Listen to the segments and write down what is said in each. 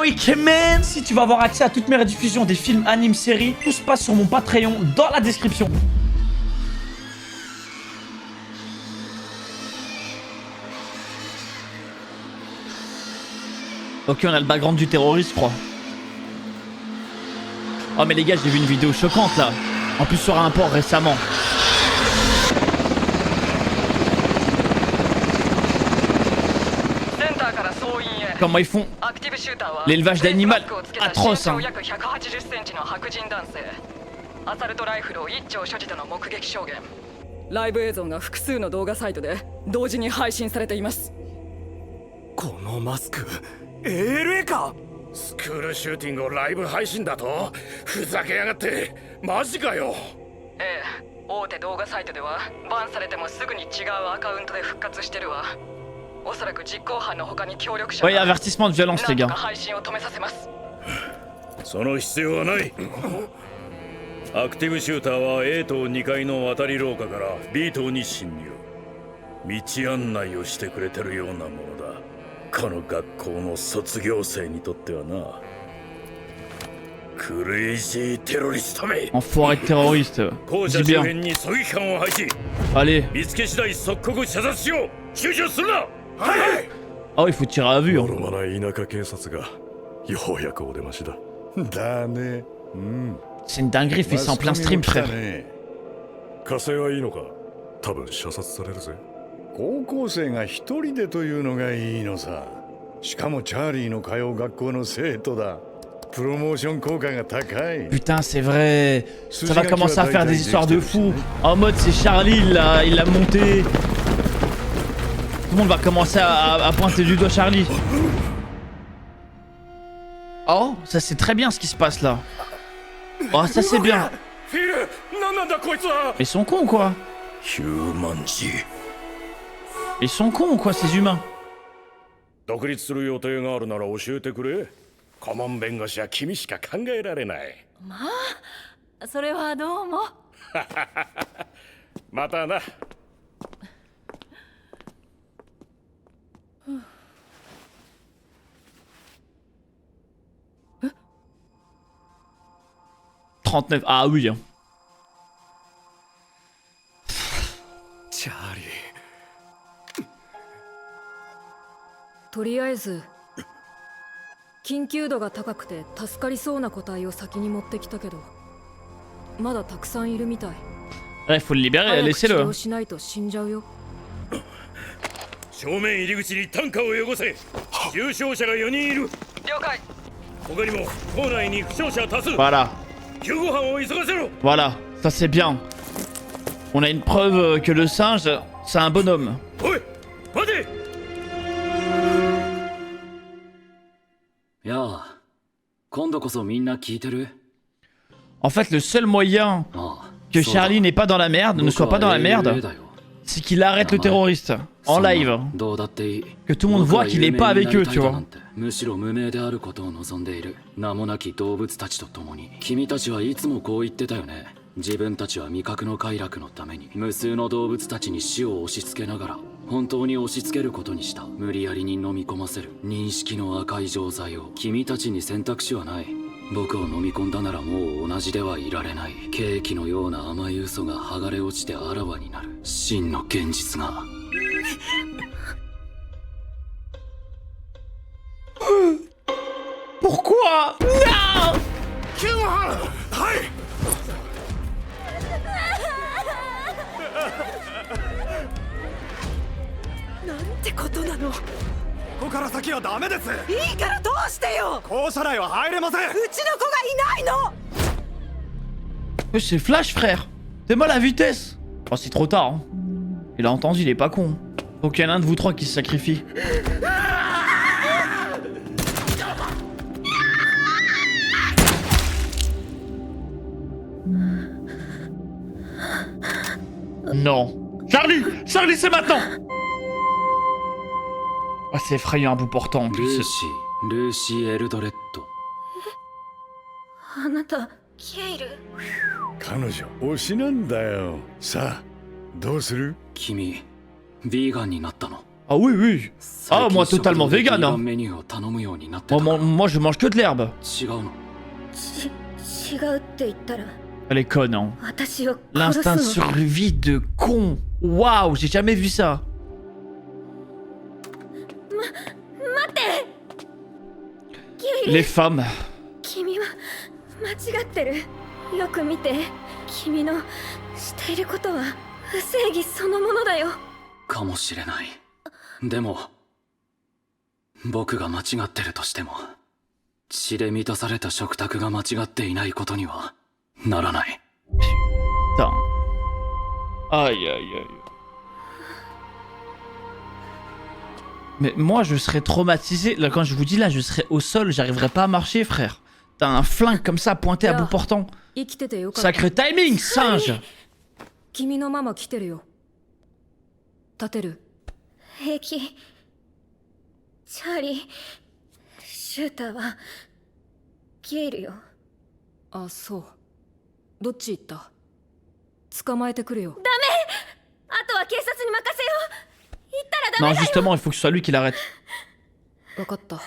week man. Si tu veux avoir accès à toutes mes rediffusions des films, animes, séries, tout se passe sur mon Patreon dans la description. Ok, on a le background du terroriste, je crois. Oh mais les gars, j'ai vu une vidéo choquante là. En plus sur un port récemment. Comment ils font l'élevage d'animaux atroce hein. ALA かスクールシューティングをライブ配信だとふざけやがってマジかよ。ええ、大手動画サイトではバンされてもすぐに違うアカウントで復活してるわ。おそらく実行犯の他に協力者が avertissement de violence les gars。 配信を止めさせます。その必要はない。アクティブシューターは A 棟2階の渡り廊下から B 棟に侵入。道案内をしてくれてるようなものだ。この学校の卒業生にとってはな。クレイジーテロリストめ。Enfoiré de terroriste. 校舎周辺に狙撃班を配置。Allez. 見つけ次第即刻射殺しよう。躊躇するな。はい。Oh, il faut tirer à vue. のろまない田舎警察がようやくお出ましだ。だね。C'est une dinguerie, fait ça en plein stream, frère. 火星はいいのか。多分射殺されるぜ。高校生が一人でというのがいいのさ。しかもチャーリーの通う学校の生徒だ。プロモーション効果が高い。 Putain, c'est vrai. Ça va commencer à faire des histoires de fous. En mode, c'est Charlie, il l'a monté. Tout le monde va commencer à pointer du doigt Charlie. Oh, ça c'est très bien ce qui se passe là. Oh, ça c'est bien. Ils sont cons ou quoi? Ils sont cons ou quoi ces humains? 独立する予定があるなら教えてくれ。顧問弁護士は君しか考えられない。まあ、それはどうも。またな。39. Ah oui. チャーリー。とりあえず緊急度が高くて助かりそうな個体を先に持ってきたけど、まだたくさんいるみたい。Il faut le libérer, laissez-le. 治療しないと死んじゃうよ。正面入り口に担架を汚せ。重傷者が4人いる。了解。他にも校内に負傷者多数。 Voilà. 救護班を急がせろ。 Voilà, ça c'est bien. On a une preuve que le singe, c'est un bonhomme. おい、待て。やあ、今度こそみんな聞いてる？ En fait, le seul moyen que Charlie n'est pas dans la merde, ne soit pas dans la merde, c'est qu'il arrête le terroriste en live. Que tout le monde voit qu'il est pas avec eux, tu vois. むしろ無名であることを望んでいる。名もなき動物たちと共に。君たちはいつもこう言ってたよね。自分たちは味覚の快楽のために無数の動物たちに死を押し付けながら本当に押し付けることにした。無理やりに飲み込ませる認識の赤い錠剤を。君たちに選択肢はない。僕を飲み込んだならもう同じではいられない。ケーキのような甘い嘘が剥がれ落ちてあらわになる。真の現実が。Pourquoi? Non! 救護班。はい。なんてことなの。ここから先はダメです。いいからどうしてよ。校舎内は入れません。うちの子がいないの。 C'est Flash, frère. T'es mal à vitesse. Oh, c'est trop tard. Hein. Il a entendu, il est pas con. Faut qu'il y en ait un de vous trois qui se sacrifie. Non. Charlie! Charlie, c'est maintenant! Ah, c'est effrayant à bout portant en plus. ルーシー・エルドレッド。あなた、ケイル。彼女推しなんだよ。さあどうする？君ビーガンになったの？ Ah oui, oui. Ah, moi totalement vegan. Hein. メニューを頼むようになってた Moi je mange que de l'herbe. 違うの違うって言ったら Elle est conne, hein. 私を殺 L'instinct de すの survie de con. Waouh, j'ai jamais vu ça. 待ってゲイ Les ル femmes. 君は間違ってるよく見て君のしていることは不正義そのものだよかもしれない。でも僕が間違ってるとしても血で満たされた食卓が間違っていないことにはならない。 Putain. Aïe, aïe, aïe. Mais moi, je serais traumatisé. Là, quand je vous dis, là, je serais au sol. J'arriverais pas à marcher, frère. T'as un flingue comme ça, pointé à bout portant. 生きててよかった Sacré timing, singe. 君のママ来てるよ立てる平気チャーリーシューターはゲイルよあそうどっち行った捕まえてくるよダメあとは警察に任せよう行ったらダメ Non, justement, il faut que ce soit lui qui l'arrête. 分かった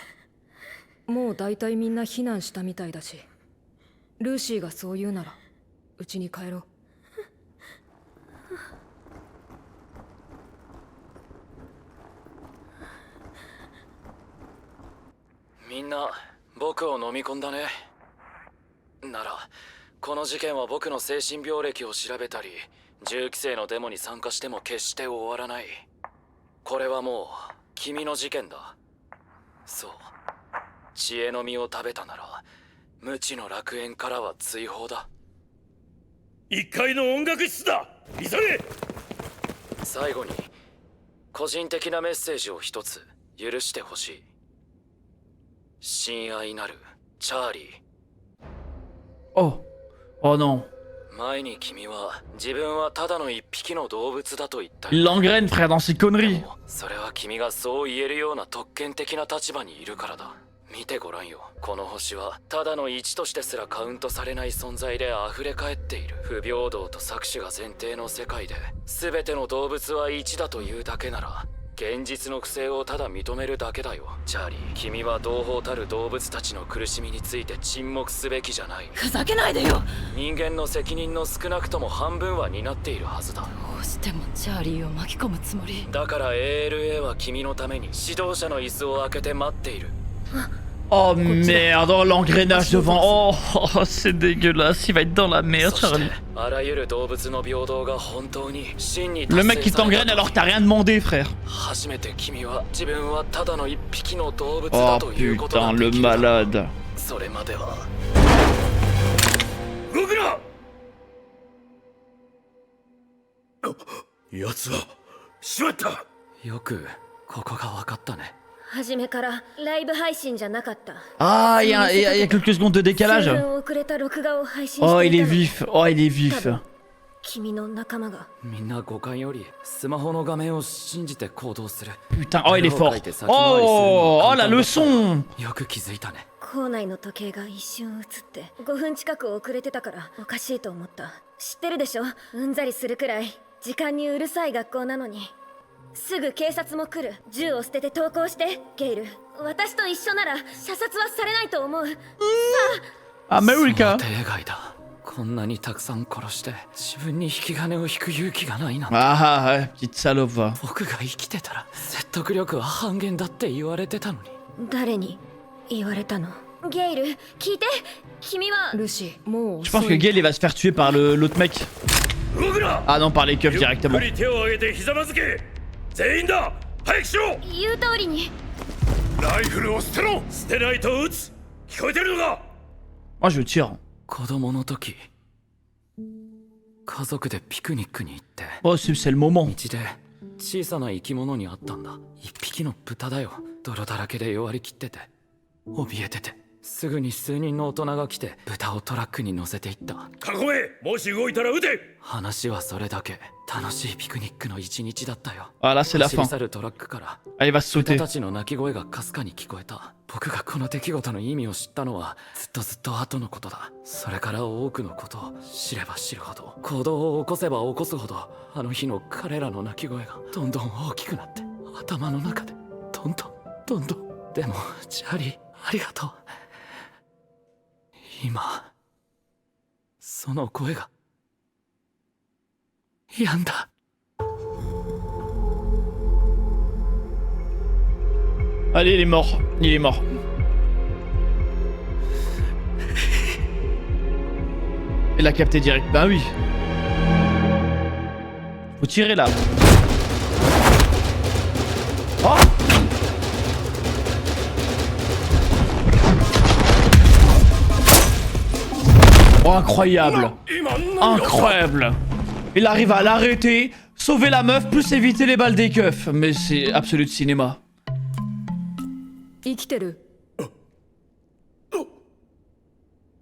もう大体みんな避難したみたいだしルーシーがそう言うならうちに帰ろうみんな僕を飲み込んだね。ならこの事件は僕の精神病歴を調べたり銃規制のデモに参加しても決して終わらない。これはもう君の事件だ。そう知恵の実を食べたなら無知の楽園からは追放だ。1階の音楽室だ。急げ。最後に個人的なメッセージを一つ許してほしい。親愛なるチャーリー。 Oh. Oh non. 前に君は自分はただの一匹の動物だと言った。 Il l'engraine, frère, dans ses conneries. それは君がそう言えるような特権的な立場にいるからだ。見てごらんよ。この星はただの1としてすらカウントされない存在で溢れ返っている。不平等と搾取が前提の世界で全ての動物は1だというだけなら現実の不正をただ認めるだけだよ。チャーリー、君は同胞たる動物たちの苦しみについて沈黙すべきじゃない。ふざけないでよ。人間の責任の少なくとも半分は担っているはずだ。どうしてもチャーリーを巻き込むつもり。だから ALA は君のために指導者の椅子を開けて待っている。 Oh merde, oh l'engrenage devant. Oh, oh, c'est dégueulasse, il va être dans la merde, Charlie. Le mec qui t'engraine alors que t'as rien demandé, frère. Oh putain, le malade. 動くな。奴はしまった。よくここが分かったね。 初めからライブ配信じゃなかった。 Ah, il y a quelques secondes de décalage. Oh, il est vif. Oh, il est vif. 君の仲間が。みんな五感よりスマホの画面を信じて行動する。 Putain, oh, il est fort. Oh, oh, la leçon. よく気づいたね。校内の時計が一瞬映って5分近く遅れてたからおかしいと思った。知ってるでしょ、うんざりするくらい時間にうるさい学校なのに。すぐ警察も来る。銃を捨てて投降してゲイル。私と一緒なら射殺はされないと思う。さあ、アメリカ。想定外だ。こんなにたくさん殺して自分に引き金を引く勇気がないなんて。ああ、petite salope va。僕が生きてたら説得力は半減だって言われてたのに。誰に言われたの？ゲイル、聞いて。君はルシー、もう。 Je pense que Gail il va se faire tuer par l'autre mec. Ah non, par les keufs directement. 全員だ。早くしろ。言う通りに。ライフルを捨てろ。捨てないと撃つ。聞こえてるのか。 Moi je tire. 子供の時家族でピクニックに行って。 Oh, c'est le moment. 道で小さな生き物に会ったんだ。一匹の豚だよ。泥だらけで弱りきってて怯えてて。すぐに数人の大人が来て豚をトラックに乗せていった。囲め。もし動いたら撃て。話はそれだけ。楽しいピクニックの一日だったよ。Ah là c'est la 走り fin. 去るトラックから Ah, il va se 豚 sauter. たちの鳴き声がかすかに聞こえた。僕がこの出来事の意味を知ったのはずっと後のことだ。それから多くのことを知れば知るほど、行動を起こせば起こすほど、あの日の彼らの鳴き声がどんどん大きくなって頭の中でどんどんどんどん。でもチャーリー、ありがとう。今その声が止んだ。Allez, il est mort. Il est mort. Il a capté direct. Bah oui. Faut tirer là. Oh! Oh, incroyable. Incroyable. Il arrive à l'arrêter, sauver la meuf, plus éviter les balles des keufs. Mais c'est absolu de cinéma. 生きてる。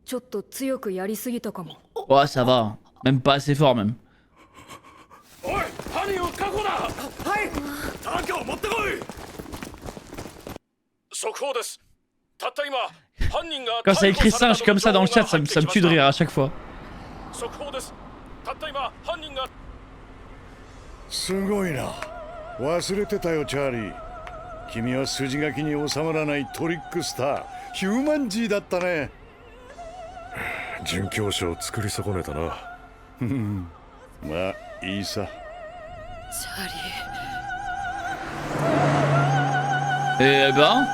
ちょっと強くやりすぎたかも。Ouais, ça va. Même pas assez fort, même. おい犯人を確保だ。はいタンクを持ってこい。速報です。たった今犯人が Quand ça écrit singe comme ça dans le chat, ça me tue de rire à chaque fois. 速報です。たった今犯人が。すごいな。忘れてたよチャーリー。君は筋書きに収まらないトリックスター、ヒューマンジーだったね。准教師を作り損ねたな。まあいいさ。チャーリー。Eh ben.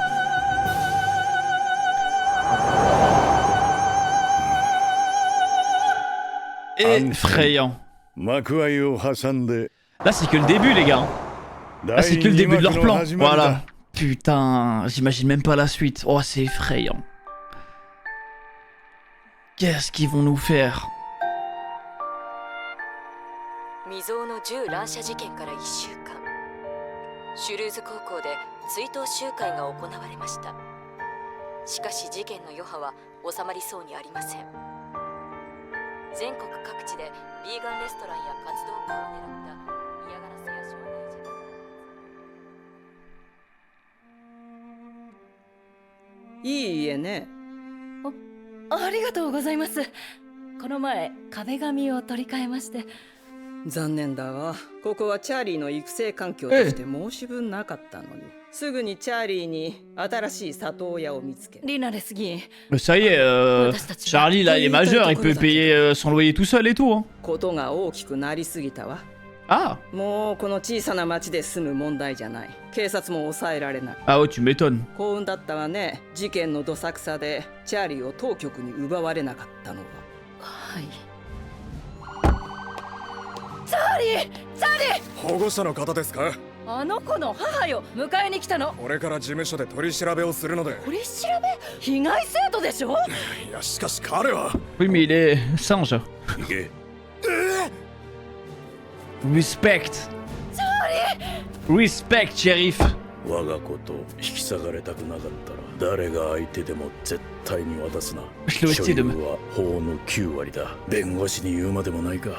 Effrayant. 幕開を挟んで。Là, c'est que le début, les gars. Là, c'est que le début de leur plan. Voilà. Putain, j'imagine même pas la suite. Oh, c'est effrayant. Qu'est-ce qu'ils vont nous faire? 未曾有の銃乱射事件から1週間、シュルーズ高校で追悼集会が行われました。しかし事件の余波は収まりそうにありません。全国各地でビーガンレストランや活動家を狙った嫌がらせや傷害事件。いい家ね。ありがとうございます。この前壁紙を取り替えまして。残念だわ。ここはチャーリーの育成環境として申し分なかったのに、すぐにチャーリーに新しい里親を見つけ。リナレス議員。Ça y est, Charlie là il est majeur, il peut payer son loyer tout seul et tout. Hein. ことが大きくなりすぎたわ。Ah. もうこの小さな町で済む問題じゃない。警察も抑えられない。Ah ouais, tu m'étonnes. 幸運だったわね。事件のどさくさでチャーリーを当局に奪われなかったのは。はい。チャーリー！チャーリー！保護者の方ですか？あの子の母よ、迎えに来たの。これから事務所で取り調べをするので。取り調べ？被害生徒でしょ？いやしかし彼は。Oui, mais il est singe. 行け。Respect. Respect, shérif. 我が子と引き下がれたくなかったら誰が相手でも絶対に渡すな。所有は法の9割だ。弁護士に言うまでもないか。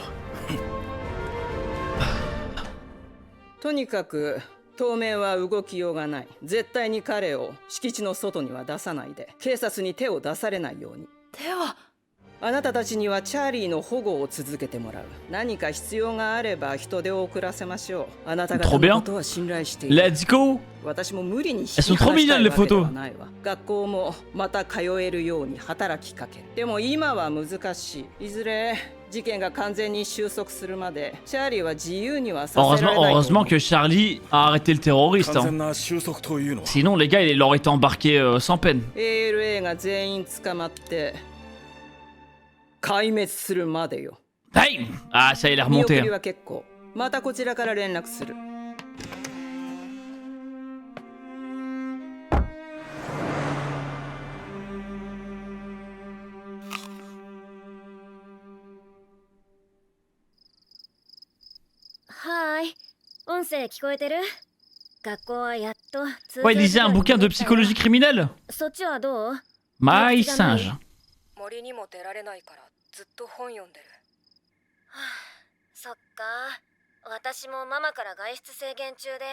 とにかく当面は動きようがない。絶対に彼を敷地の外には出さないで、警察に手を出されないように。手は。あなたたちにはチャーリーの保護を続けてもらう。何か必要があれば人手を送らせましょう。あなた方のことは信頼している。Let's go. 私も無理に引き離したいわけではないわ。学校もまた通えるように働きかける。でも今は難しい。いずれ事件が完全に収束するまでチャーリーは自由にはさせられない。Heureusement que Charlie a arrêté le terroriste. Hein. Sinon, les gars, il aurait été embarqué sans peine. ALA が全員捕まって壊滅するまでよ。Hey! Ah, ça, il est remonté. 見送りは結構。またこちらから連絡する。はーい。音声聞こえてる？学校はやっと。Ouais, il lisait un bouquin de psychologie criminelle. そっちはどう？ My singe. 森にも出られないからずっと本読んでる。はあ、そっか。私もママから外出制限中で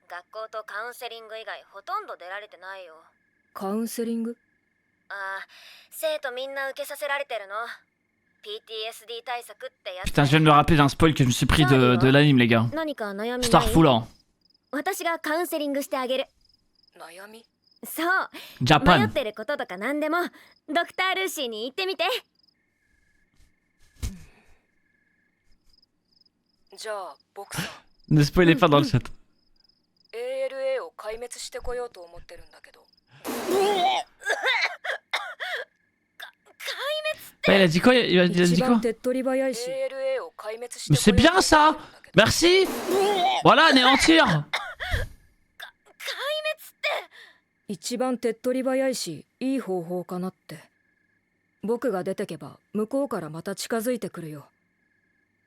学校とカウンセリング以外ほとんど出られてないよ。カウンセリング？ああ、生徒みんな受けさせられてるの。PTSD 対策ってやつ。 Putain, je viens de me rappeler d'un spoil que je me suis pris de l'anime, les gars. Starfall. 私がカウンセリングしてあげる。悩み？そう。ジャパン。迷ってることとか何でもドクタールーシーに言ってみて。じゃあ僕さ。Ne spoilez pas dans le chat. ALA を壊滅してこようと思ってるんだけど。Il a dit quoi? Il a dit quoi? Mais c'est bien ça! Merci! Voilà, anéantir! 一番手っ取り早いしいい方法かなって。僕が出てけば向こうからまた近づいてくるよ。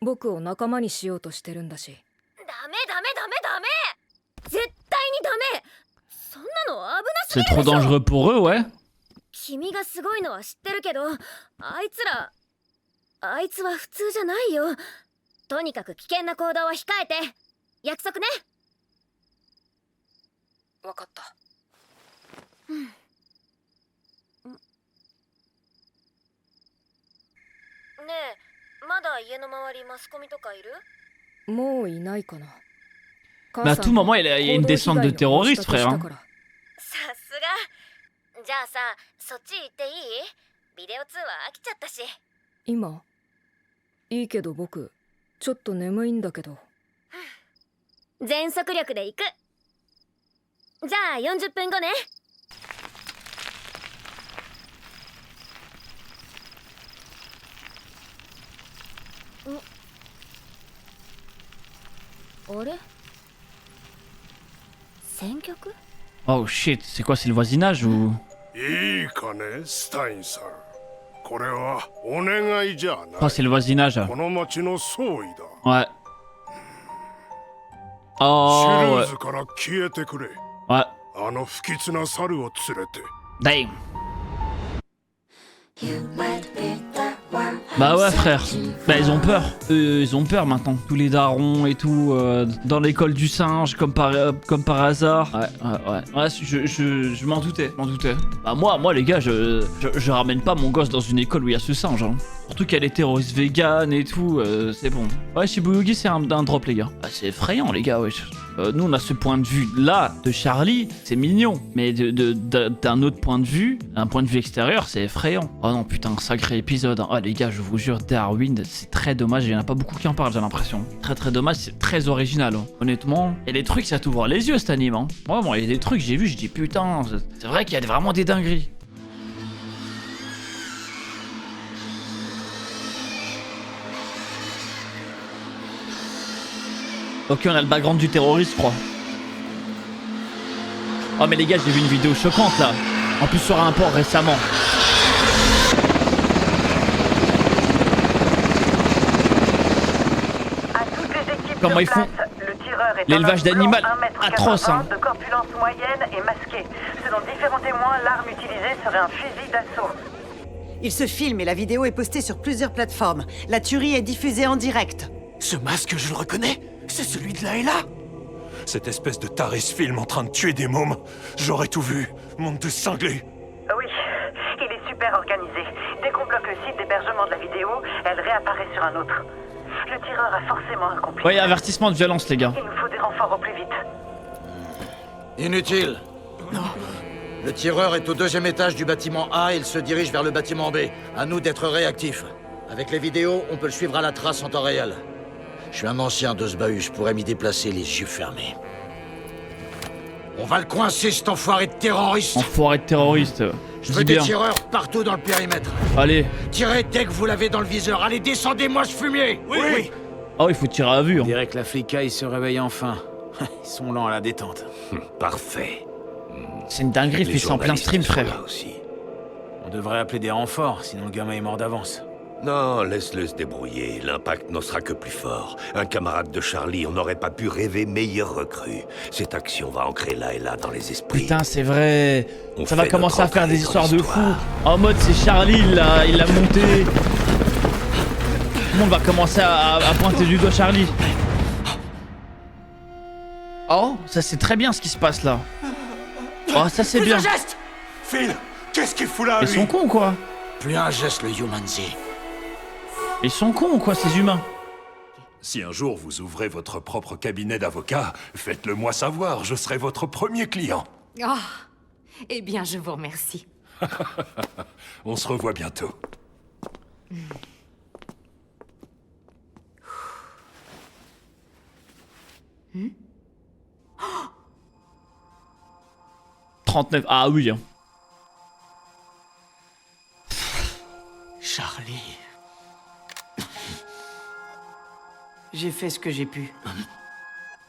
僕を仲間にしようとしてるんだし。ダメ絶対にダメ。そんなの危なすぎるでしょ。 C'est trop dangereux pour eux, ouais. 君がすごいのは知ってるけど、あいつは普通じゃないよ。とにかく危険な行動は控えて。約束ね。わかった。ねえ、まだ家の周りマスコミとかいる？もういないかな。 Mais à tout moment, il y a une descente de terroristes, frère. さすが。じゃあさ、そっち行っていい？ビデオ通話飽きちゃったし。今？いいけど僕、ちょっと眠いんだけど。全速力で行く。じゃあ40分後ね。あれ？選曲？ Oh shit, c'est quoi? C'est le voisinage ou? いいかね、スタインさん。これはお願いじゃない。Oh, c'est le voisinage. この町の総意だ。Ouais. Oh, シュル ouais. ーズから消えてくれ。Ouais. あの不吉な猿を連れて。Damn. Bah ouais frère, bah ils ont peur, ils ont peur maintenant, tous les darons et tout, dans l'école du singe comme par hasard. Ouais, je m'en doutais, Bah moi les gars, je ramène pas mon gosse dans une école où il y a ce singe, hein. Surtout qu'elle est terroriste vegan et tout, c'est bon. Ouais, Shibuyugi c'est un drop les gars. Bah, c'est effrayant les gars, wesh. Nous on a ce point de vue là de Charlie, c'est mignon, mais d'un autre point de vue, un point de vue extérieur, c'est effrayant. Oh non putain, sacré épisode, hein. Oh les gars, je vous jure, Darwin, c'est très dommage, il y en a pas beaucoup qui en parlent, j'ai l'impression. Très dommage, c'est très original, hein. Honnêtement. Et les trucs, ça t'ouvre les yeux cet anime, hein. Vraiment, il y a des trucs, j'ai vu, je dis putain, c'est vrai qu'il y a vraiment des dingueries. Ok, on a le background du terroriste, je crois. Oh mais les gars, j'ai vu une vidéo choquante là. En plus sur un port récemment. Comment ils font l'élevage d'animal atroce, hein. De corpulence moyenne et masquée. Selon différents témoins, l'arme utilisée serait un fusil d'assaut. Il se filme et la vidéo est postée sur plusieurs plateformes. La tuerie est diffusée en direct. Ce masque, je le reconnais. C'est celui de Layla. Cette espèce de taré se filme en train de tuer des mômes. J'aurais tout vu. Monde de cinglé. Oui, il est super organisé. Dès qu'on bloque le site d'hébergement de la vidéo, elle réapparaît sur un autre. Le tireur a forcément un complice. Ouais, avertissement de violence, les gars. Il nous faut des renforts au plus vite. Inutile. Non. Le tireur est au 2e étage du bâtiment A et il se dirige vers le bâtiment B. À nous d'être réactifs. Avec les vidéos, on peut le suivre à la trace en temps réel. Je suis un ancien de ce bahut, je pourrais m'y déplacer les yeux fermés. On va le coincer, cet enfoiré de terroriste. Enfoiré de terroriste. Je veux des tireurs partout dans le périmètre. Allez. Tirez dès que vous l'avez dans le viseur. Allez, descendez-moi ce fumier. Oui. Oh, il faut tirer à vue. On dirait que la flicaille se réveille enfin. Ils sont lents à la détente. Parfait. C'est une dinguerie, il fait ça en plein stream, frère. On devrait appeler des renforts, sinon le gamin est mort d'avance. Non, laisse-le se débrouiller. L'impact n'en sera que plus fort. Un camarade de Charlie, on n'aurait pas pu rêver meilleur recrue. Cette action va ancrer là et là dans les esprits. Putain, c'est vrai. Ça va commencer à faire des histoires de fous. En mode, c'est Charlie, il l'a monté. Tout le monde va commencer à pointer du doigt Charlie. Oh, ça c'est très bien ce qui se passe là. Oh, ça c'est bien. Geste Phil, qu'est-ce qu'il fout là, Ils sont cons quoi. Plus un geste, le Yumanzi. Ils sont cons quoi, ces humains. Si un jour vous ouvrez votre propre cabinet d'avocat, faites-le moi savoir, je serai votre premier client. Oh, eh bien, je vous remercie. On se revoit bientôt. Hmm? 39. Ah oui. Hein. Charlie. J'ai fait ce que j'ai pu.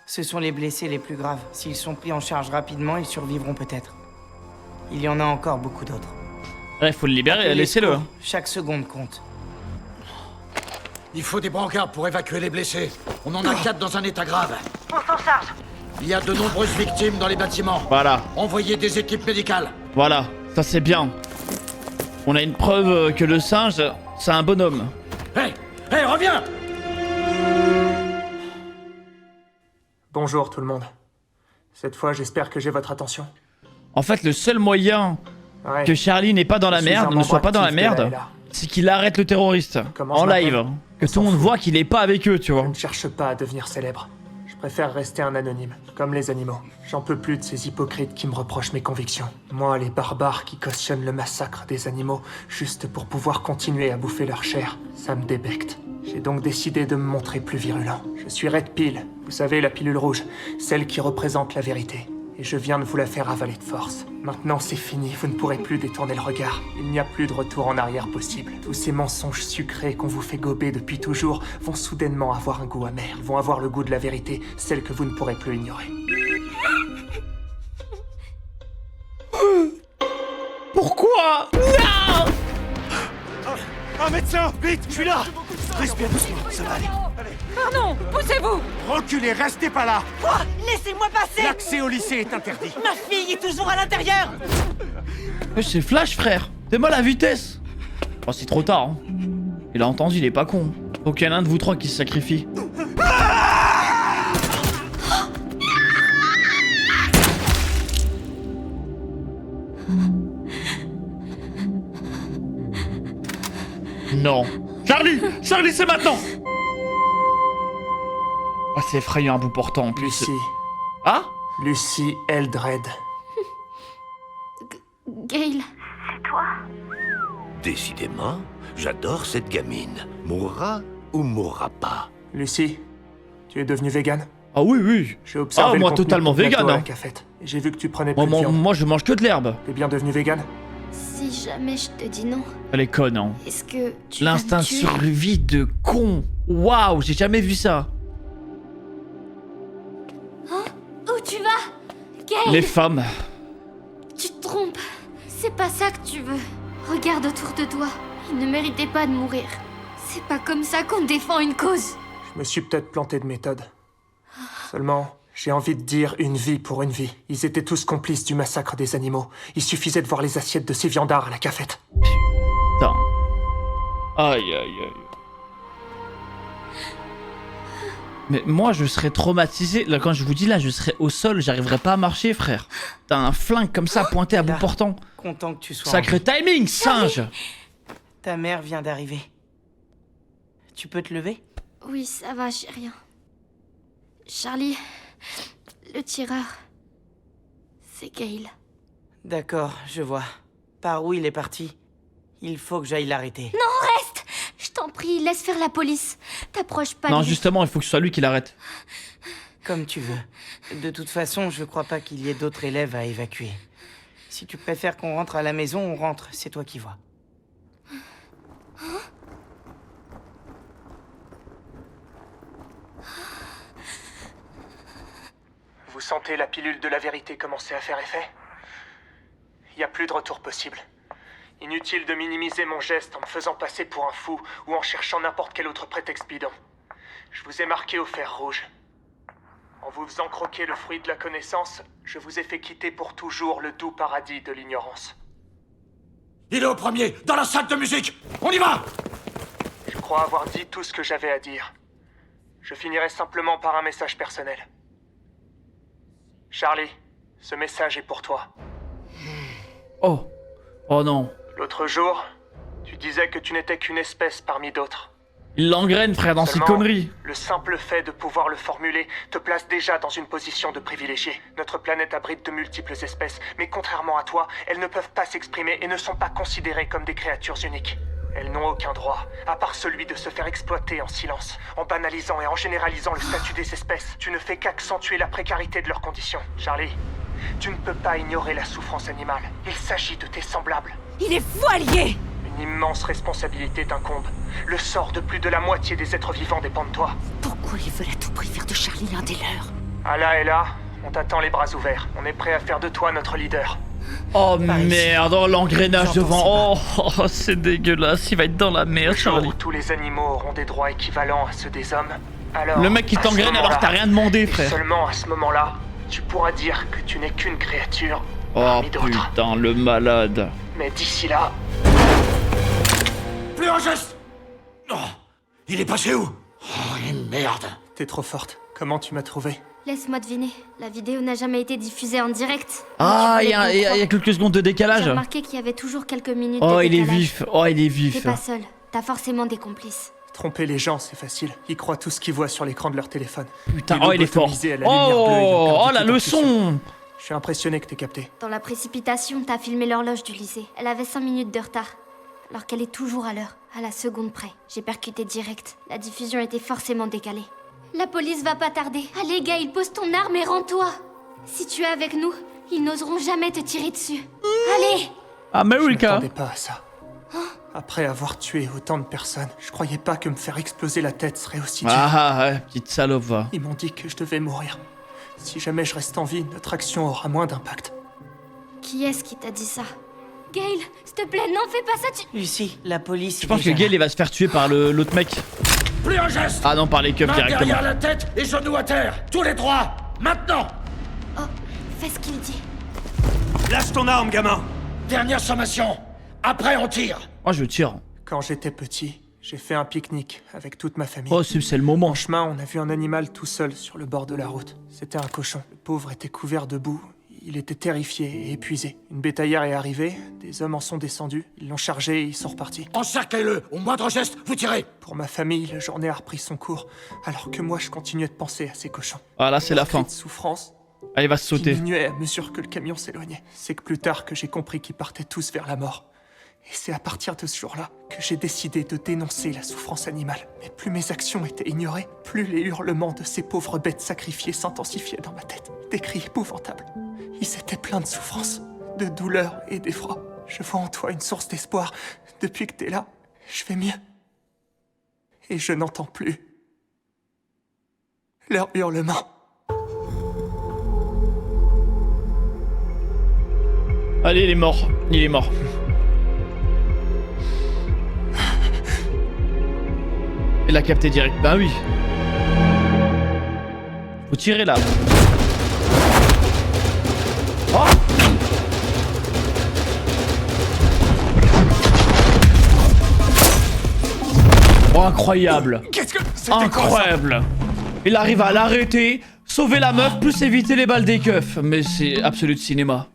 Ce sont les blessés les plus graves. S'ils sont pris en charge rapidement, ils survivront peut-être. Il y en a encore beaucoup d'autres. Ouais, faut le libérer, laissez-le. Chaque seconde compte. Il faut des brancards pour évacuer les blessés. On en a 4 dans un état grave. On s'en charge. Il y a de nombreuses victimes dans les bâtiments. Voilà. Envoyez des équipes médicales. Voilà, ça c'est bien. On a une preuve que le singe, c'est un bonhomme. Hey, reviens! Bonjour tout le monde. Cette fois, j'espère que j'ai votre attention. En fait, le seul moyen que Charlie n'est pas dans la merde, ne soit pas dans la merde, c'est qu'il arrête le terroriste en live. Que tout le monde voit qu'il est pas avec eux, tu vois. Je ne cherche pas à devenir célèbre. Je préfère rester un anonyme, comme les animaux. J'en peux plus de ces hypocrites qui me reprochent mes convictions. Moi, les barbares qui cautionnent le massacre des animaux juste pour pouvoir continuer à bouffer leur chair, ça me débecte. J'ai donc décidé de me montrer plus virulent. Je suis Red Pill, vous savez, la pilule rouge, celle qui représente la vérité. Et je viens de vous la faire avaler de force. Maintenant c'est fini, vous ne pourrez plus détourner le regard. Il n'y a plus de retour en arrière possible. Tous ces mensonges sucrés qu'on vous fait gober depuis toujours vont soudainement avoir un goût amer. Ils vont avoir le goût de la vérité, celle que vous ne pourrez plus ignorer. Pourquoi? Non! Un médecin! Vite, je suis là! Respire doucement, ça va aller. Pardon, poussez-vous! Reculez, restez pas là! Quoi? Laissez-moi passer! L'accès au lycée est interdit. Ma fille est toujours à l'intérieur! C'est Flash, frère. T'es mal à vitesse. Oh, c'est trop tard. Hein. Il a entendu, il est pas con. Faut qu'il y en ait un de vous trois qui se sacrifie. Non. Charlie, c'est maintenant. Oh, c'est effrayant à bout portant en plus. Lucy. Ah? Lucy Eldred. Gale. C'est toi? Décidément, j'adore cette gamine. Mourra ou mourra pas. Lucy, tu es devenue végane? Ah oui, oui. J'ai observé moi le contenu totalement de ton plateau végane. à la Hein. cafette. Et j'ai vu que tu prenais plus de viande. Moi, je mange que de l'herbe. T'es bien devenue végane? Si jamais je te dis non, Elle est conne, hein. est-ce que tu L'instinct vas de me tuer? survie de con. Waouh, j'ai jamais vu ça. Hein? Où tu vas? Gale! Les femmes. Tu te trompes. C'est pas ça que tu veux. Regarde autour de toi. Il ne méritait pas de mourir. C'est pas comme ça qu'on défend une cause. Je me suis peut-être planté de méthode. Seulement, j'ai envie de dire une vie pour une vie. Ils étaient tous complices du massacre des animaux. Il suffisait de voir les assiettes de ces viandards à la cafette. Putain. Aïe, aïe, aïe. Mais moi, je serais traumatisé. Là, quand je vous dis là, je serais au sol, j'arriverais pas à marcher, frère. T'as un flingue comme ça pointé à bout portant. Content que tu sois. Sacré timing, singe. Ta mère vient d'arriver. Tu peux te lever? Oui, ça va, j'ai rien. Charlie, le tireur, c'est Gale. D'accord, je vois. Par où il est parti? Il faut que j'aille l'arrêter. Non, reste! Je t'en prie, laisse faire la police. T'approches pas. Non, de lui. justement, il faut que ce soit lui qui l'arrête. Comme tu veux. De toute façon, je crois pas qu'il y ait d'autres élèves à évacuer. Si tu préfères qu'on rentre à la maison, on rentre, c'est toi qui vois. Vous sentez la pilule de la vérité commencer à faire effet? Il n'y a plus de retour possible. Inutile de minimiser mon geste en me faisant passer pour un fou ou en cherchant n'importe quel autre prétexte bidon. Je vous ai marqué au fer rouge. En vous faisant croquer le fruit de la connaissance, je vous ai fait quitter pour toujours le doux paradis de l'ignorance. Il est au premier, dans la salle de musique. On y va! Je crois avoir dit tout ce que j'avais à dire. Je finirai simplement par un message personnel. Charlie, ce message est pour toi. Oh. Oh non. L'autre jour, tu disais que tu n'étais qu'une espèce parmi d'autres. Il l'engraine, frère, dans ses Seulement, conneries. Le simple fait de pouvoir le formuler te place déjà dans une position de privilégié. Notre planète abrite de multiples espèces, mais contrairement à toi, elles ne peuvent pas s'exprimer et ne sont pas considérées comme des créatures uniques. Elles n'ont aucun droit, à part celui de se faire exploiter en silence. En banalisant et en généralisant le statut des espèces, tu ne fais qu'accentuer la précarité de leurs conditions. Charlie, tu ne peux pas ignorer la souffrance animale. Il s'agit de tes semblables. Il est fou allié! Une immense responsabilité t'incombe. Le sort de plus de la moitié des êtres vivants dépend de toi. Pourquoi ils veulent à tout prix faire de Charlie l'un des leurs? Allah est là, on t'attend les bras ouverts. On est prêt à faire de toi notre leader. Oh merde, oh l'engrenage devant. Oh, c'est dégueulasse, il va être dans la merde, Le jour Charlie. où tous les animaux auront des droits équivalents à ceux des hommes, alors... Le mec qui à ce t'engraine alors que t'as moment-là, rien demandé, et frère. seulement à ce moment-là, tu pourras dire que tu n'es qu'une créature Oh parmi d'autres. putain, le malade. Mais d'ici là... Plus en geste. Oh, il est passé où? Oh, une merde. T'es trop forte. Comment tu m'as trouvé? Laisse-moi deviner. La vidéo n'a jamais été diffusée en direct. Ah, il y a quelques secondes de décalage. J'ai remarqué qu'il y avait toujours quelques minutes Oh, de il est décalage. vif. Oh, il est T'es vif. pas seul. T'as forcément des complices. Tromper les gens, c'est facile. Ils croient tout ce qu'ils voient sur l'écran de leur téléphone. Putain, oh, il est fort. Lobotomisés à la lumière bleue ayant Oh, perdu oh, la toute intuition. leçon. Je suis impressionné que t'aies capté. Dans la précipitation, t'as filmé l'horloge du lycée. Elle avait 5 minutes de retard. Alors qu'elle est toujours à l'heure, à la seconde près. J'ai percuté direct. La diffusion était forcément décalée. La police va pas tarder. Allez, Gail, pose ton arme et rends-toi. Si tu es avec nous, ils n'oseront jamais te tirer dessus. Allez! Je America. m'attendais pas à ça. Après avoir tué autant de personnes, je croyais pas que me faire exploser la tête serait aussi dur. Ah, ouais, petite salope, va. Ils m'ont dit que je devais mourir. Si jamais je reste en vie, notre action aura moins d'impact. Qui est-ce qui t'a dit ça? Gail, s'il te plaît, non, fais pas ça, tu... Lucie, la police... Je pense que Gail il va se faire tuer par l'autre mec. Plus en geste. Ah non, par les keufs Main directement. derrière la tête et genoux à terre. Tous les trois. Maintenant. Oh, fais ce qu'il dit. Lâche ton arme, gamin. Dernière sommation. Après, on tire. Moi, je tire. Quand j'étais petit, j'ai fait un pique-nique avec toute ma famille. Oh, c'est le moment. En chemin, on a vu un animal tout seul sur le bord de la route. C'était un cochon. Le pauvre était couvert de boue. Il était terrifié et épuisé. Une bétaillère est arrivée, des hommes en sont descendus, ils l'ont chargé et ils sont repartis. Encerclez-le. Au moindre geste, vous tirez. Pour ma famille, la journée a repris son cours, alors que moi, je continuais de penser à ces cochons. Ah là, c'est la fin. De souffrance Ah, il va se sauter. diminuait à mesure que le camion s'éloignait. C'est que plus tard que j'ai compris qu'ils partaient tous vers la mort. Et c'est à partir de ce jour-là que j'ai décidé de dénoncer la souffrance animale. Mais plus mes actions étaient ignorées, plus les hurlements de ces pauvres bêtes sacrifiées s'intensifiaient dans ma tête. Des cris épouvantables. Ils étaient pleins de souffrance, de douleur et d'effroi. Je vois en toi une source d'espoir. Depuis que t'es là, je vais mieux. Et je n'entends plus leurs hurlements. Allez, il est mort. Il est mort. Il a capté direct. Bah oui. Faut tirer là. Oh! Oh, incroyable. Qu'est-ce que c'était? Incroyable. Il arrive à l'arrêter, sauver la meuf, plus éviter les balles des keufs. Mais c'est absolu de cinéma.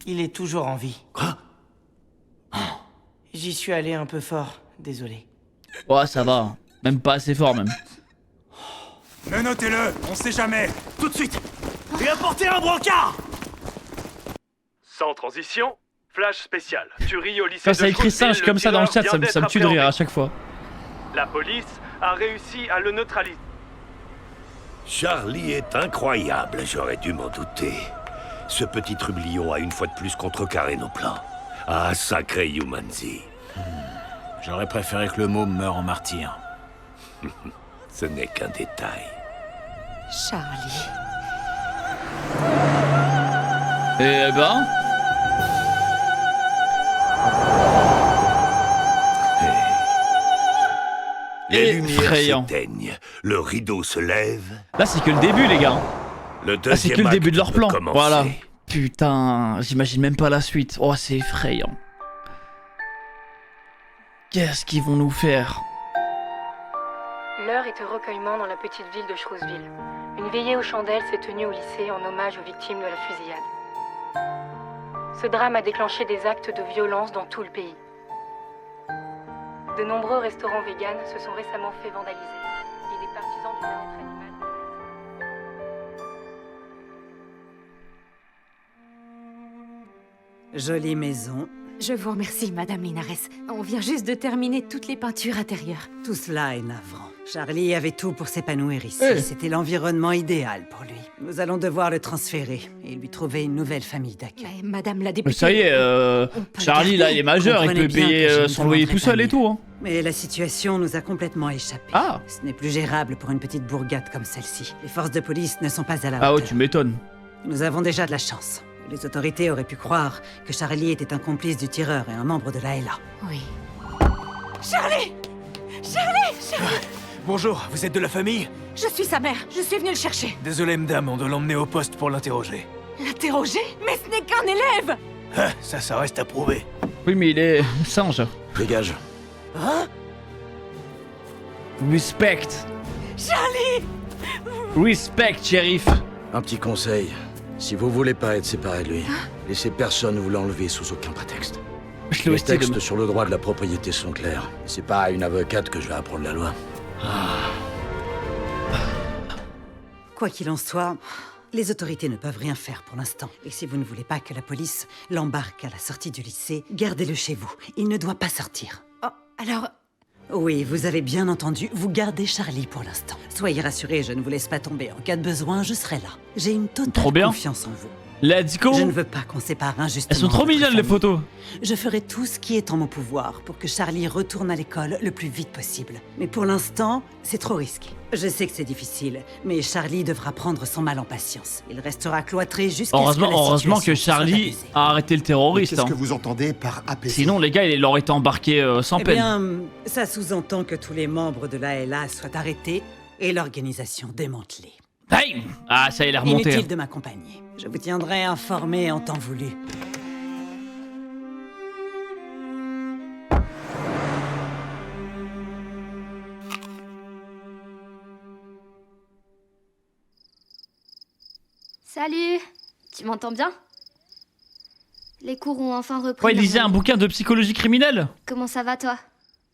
Il est toujours en vie. Quoi? J'y suis allé un peu fort, désolé. Ouais, ça va. Même pas assez fort, même. Menotez-le, on sait jamais. Tout de suite. Et apportez un brancard. Sans transition, flash spécial. Tuerie au lycée Quand ça de écrit Shrewsbury, singe comme ça dans le chat, tireur ça vient me d'être tue de rire à appréhendé. chaque fois. La police a réussi à le neutraliser. Charlie est incroyable, j'aurais dû m'en douter. Ce petit trublion a une fois de plus contrecarré nos plans. Ah, sacré Yumanji. J'aurais préféré que le môme meure en martyr. Ce n'est qu'un détail. Charlie. Eh ben... Les lumières Effrayant. s'éteignent, le rideau se lève. Là, c'est que le début, les gars. Le Là, c'est deuxième que le début acte de leur peut plan. commencer. Voilà. Putain, j'imagine même pas la suite. Oh, c'est effrayant. Qu'est-ce qu'ils vont nous faire? L'heure est au recueillement dans la petite ville de Shrewsbury. Une veillée aux chandelles s'est tenue au lycée en hommage aux victimes de la fusillade. Ce drame a déclenché des actes de violence dans tout le pays. De nombreux restaurants véganes se sont récemment fait vandaliser. Et des partisans du bien-être animal. Jolie maison. Je vous remercie, Madame Linares. On vient juste de terminer toutes les peintures intérieures. Tout cela est navrant. Charlie avait tout pour s'épanouir ici. C'était l'environnement idéal pour lui. Nous allons devoir le transférer et lui trouver une nouvelle famille d'accueil. Mais Madame la Mais députée... ça y est, Charlie là il est majeur, il Comprenez peut bien que je payer ne son vous loyer montrerai tout seul pas et tout. Hein. Mais la situation nous a complètement échappé. Ah. Ce n'est plus gérable pour une petite bourgade comme celle-ci. Les forces de police ne sont pas à la Ah hauteur. ouais, tu m'étonnes. Nous avons déjà de la chance. Les autorités auraient pu croire que Charlie était un complice du tireur et un membre de l'ALA. Oui. Charlie Charlie Charlie Bonjour, vous êtes de la famille? Je suis sa mère, je suis venue le chercher. Désolé, madame, on doit l'emmener au poste pour l'interroger. L'interroger? Mais ce n'est qu'un élève! Ah, ça reste à prouver. Oui, mais il est singe. Dégage. Hein? Respect. Charlie! Respect, shérif. Un petit conseil. Si vous voulez pas être séparé de lui, laissez personne vous l'enlever sous aucun prétexte. Les textes sur le droit de la propriété sont clairs. C'est pas à une avocate que je vais apprendre la loi. Quoi qu'il en soit, les autorités ne peuvent rien faire pour l'instant. Et si vous ne voulez pas que la police l'embarque à la sortie du lycée, gardez-le chez vous. Il ne doit pas sortir. Oh, alors... Oui, vous avez bien entendu, vous gardez Charlie pour l'instant. Soyez rassurés, je ne vous laisse pas tomber. En cas de besoin, je serai là. J'ai une totale confiance en vous. Let's go. Je ne veux pas qu'on sépare injustement. Elles sont trop mignonnes les photos. Je ferai tout ce qui est en mon pouvoir pour que Charlie retourne à l'école le plus vite possible. Mais pour l'instant, c'est trop risqué. Je sais que c'est difficile, mais Charlie devra prendre son mal en patience. Il restera cloîtré jusqu'à ce que la Heureusement que situation soit Charlie apaisée. a arrêté le terroriste. Qu'est-ce que hein. vous entendez par apaiser? Sinon les gars il aurait été embarqué sans Eh peine. bien, ça sous-entend que tous les membres de l'ALA soient arrêtés et l'organisation démantelée. Hey ah ça il est remonté. Inutile de m'accompagner. Je vous tiendrai informé en temps voulu. Salut. Tu m'entends bien? Les cours ont enfin repris. Ouais, il lisait un normalement. bouquin de psychologie criminelle. Comment ça va toi?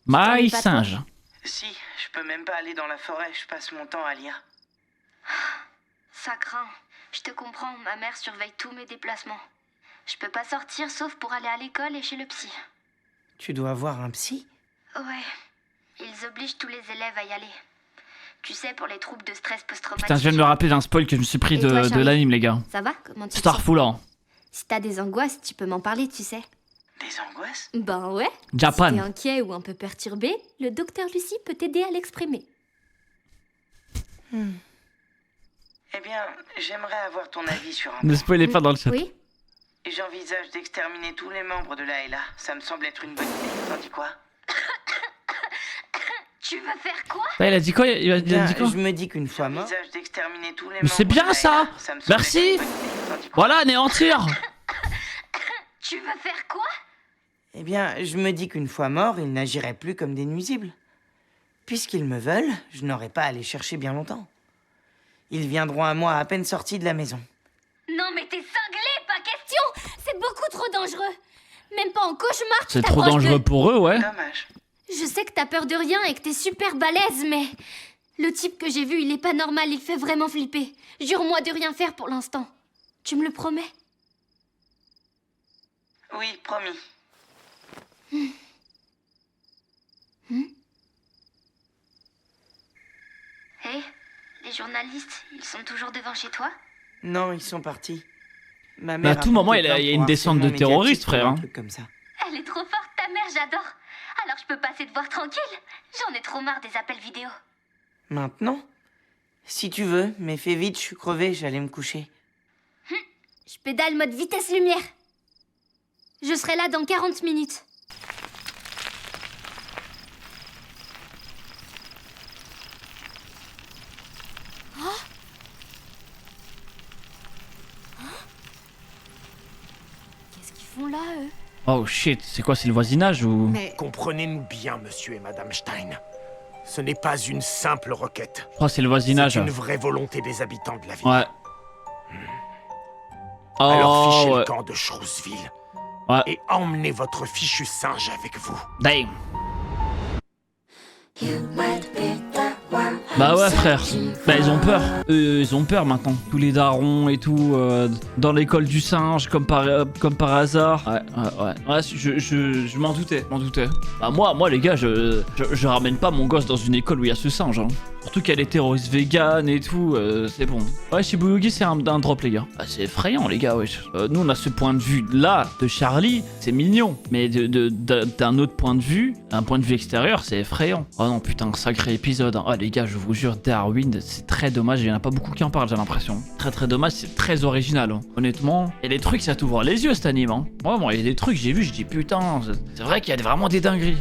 My pas singe. Si, je peux même pas aller dans la forêt, je passe mon temps à lire. Ça craint. Je te comprends, ma mère surveille tous mes déplacements. Je peux pas sortir sauf pour aller à l'école et chez le psy. Tu dois voir un psy? Ouais. Ils obligent tous les élèves à y aller. Tu sais, pour les troubles de stress post-traumatique. Putain je viens de me rappeler d'un spoil que je me suis pris Et toi, de Charlie l'anime les gars. Ça va? Comment tu te sens? Starful hein. Si t'as des angoisses, tu peux m'en parler, tu sais. Des angoisses? Ben ouais. Japan. Si t'es inquiet ou un peu perturbé, le docteur Lucie peut t'aider à l'exprimer. Eh bien, j'aimerais avoir ton avis sur un Ne spoilez pas dans le chat. Oui? J'envisage d'exterminer tous les membres de l'ALA. Ça me semble être une bonne idée. T'en dis quoi? Tu veux faire quoi? Ouais, il a dit quoi? Il a dit quoi? Je me dis qu'une fois mort... J'envisage d'exterminer tous les Mais c'est bien ça! Merci! Voilà, anéantir! Tu veux faire quoi? Eh bien, je me dis qu'une fois mort, ils n'agiraient plus comme des nuisibles. Puisqu'ils me veulent, je n'aurai pas à les chercher bien longtemps. Ils viendront à moi à peine sortis de la maison. Non mais t'es cinglé, pas question! C'est beaucoup trop dangereux! Même pas en cauchemar, tu C'est trop t'approches dangereux de... pour eux, ouais. Dommage. Je sais que t'as peur de rien et que t'es super balèze, mais... Le type que j'ai vu, il est pas normal, il fait vraiment flipper. Jure-moi de rien faire pour l'instant. Tu me le promets? Oui, promis. Hé, les journalistes, ils sont toujours devant chez toi? Non, ils sont partis. Ma Mais à mère tout a moment, porté il y a plainte une pour descente de harcèlement terroristes, médiatique ou frère. un hein. truc comme ça. Elle est trop forte, ta mère, j'adore. Alors je peux passer te voir tranquille. J'en ai trop marre des appels vidéo. Maintenant? Si tu veux, mais fais vite, je suis crevé, j'allais me coucher. Je pédale mode vitesse lumière. Je serai là dans 40 minutes. Qu'est-ce qu'ils font là, eux? Oh shit, c'est quoi, c'est le voisinage ou... Comprenez-nous bien, monsieur et madame Stein. Ce n'est pas une simple requête. Je crois que c'est le voisinage. C'est une vraie volonté des habitants de la ville. Ouais. Alors fichez ouais. le camp de Shrouseville. Ouais. Et emmenez votre fichu singe avec vous. Damn. Bah ouais frère, bah ils ont peur, ils ont peur maintenant. Tous les darons et tout, dans l'école du singe comme par hasard. Ouais, je m'en doutais, Bah moi les gars, je ramène pas mon gosse dans une école où il y a ce singe, hein. Surtout qu'elle est terroriste vegan et tout, c'est bon. Ouais, Shibuyugi c'est un drop les gars. Bah, c'est effrayant les gars, wesh. Nous on a ce point de vue là de Charlie, c'est mignon. Mais d'un autre point de vue, un point de vue extérieur, c'est effrayant. Oh non putain, sacré épisode, hein. Oh les gars, je vous jure, Darwin, c'est très dommage, il y en a pas beaucoup qui en parlent j'ai l'impression. Très dommage, c'est très original, hein. Honnêtement. Et les trucs ça t'ouvre les yeux cet anime, hein. Vraiment, il y a des trucs j'ai vu, je dis putain, c'est vrai qu'il y a vraiment des dingueries.